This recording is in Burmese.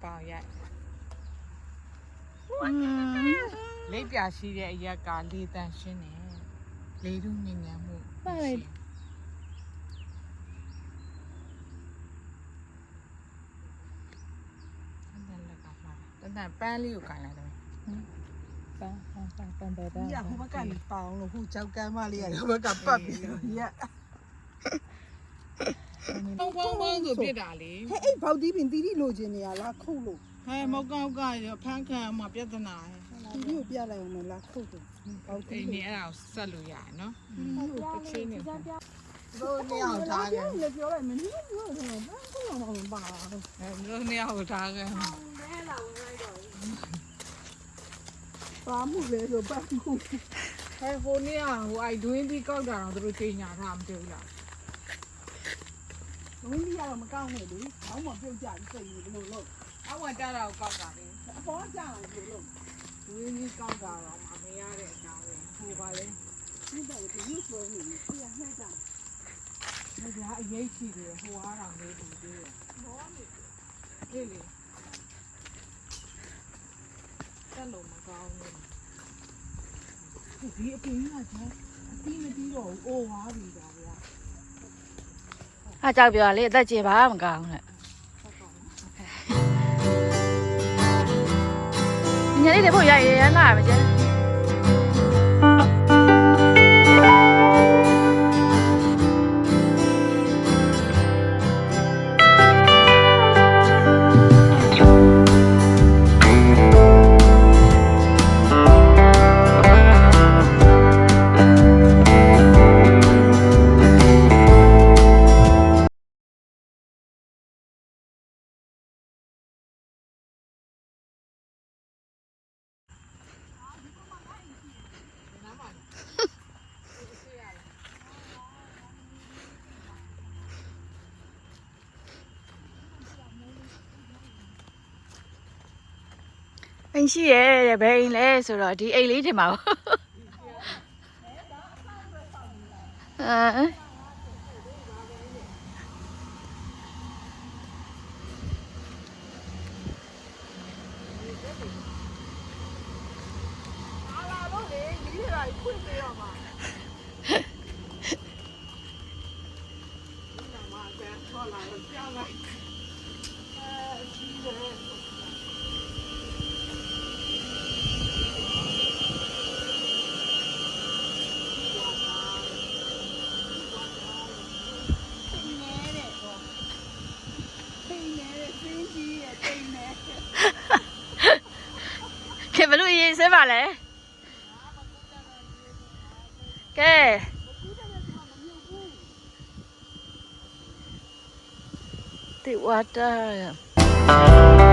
ကောင်ရိုက်လိပ်ပြရှိတဲ့အရက်ကလေတန်ရှင်းတယ်လေထုညဉ့်ညမ်းမှုပါတယ်တန်ပန်းလေးကိုကင်လိုက်တယ်ပန်းရဟိုဘက်ကပေါင်းလို့ဟိုကြောက်ကမ်းမလေးရဟိုဘက်ကပတ်ပြီးရပေါင်းဆိုပြစ်တာလေဟဲ့အဲ့ဘောက်တီးပင်တီးလိုချင်နေရလားခုတ်လို့ဟဲ့မောက်ကောက်ကဖန်းခံမှာပြဿနာတီးကိုပြလိုက်အောင်လားခုတ်လို့ဘောက်တီးနေအဲ့ဒါကိုဆက်လို့ရတယ်နော်တစ်ချင်းနေတို့နေအောင်ထားတယ်လေပြောလိုက်မင်းတို့ပြောတယ်ဘာလို့မပါဘူးတို့နေအောင်ထားခဲ့ဘာမှုလဲဆိုပတ်မှုဟဲ့ဟိုနေ့ကဟိုအိုက်တွင်းဒီကောက်တာတော့သူတို့ချိန်ညာထားမတွေ့ဘူးလားဝင်းကြီးကတော့မကောင်းဘူးလေအောင်းမပြုတ်ကြစိတ်ဘလို့လို့အဝတ်ကြတာကိုကောက်တာလေအပေါ်ကြအောင်ဘလို့ဝင်းကြီးကောက်တာတော့မရတဲ့အကြောင်းပဲဟိုပါလေဒီတော့ဒီရွှေနေပြီပြနှဲ့တာဒီကအရေးရှိတယ်ဟိုအားတော်လေးတူသေးတယ်ဘောနေလေလေတက်လို့မကောင်းဘူးဒီအပင်ကကျအပင်မပြီးတော့အိုးဝါးပြီဒါဗျာအားကြောက်ပြောလေအသက်ကြီးပါမကောင်းနဲ့ညနေတည်းဖို့ရရလာမကျန်အိမ်ရှိရဲ့ဘယ်အိမ်လဲဆိုတော့ဒီအိမ်လေးထင်ပါဘူးခင်ဘလူရေးစဲပါလေကဲဒီဝါတာ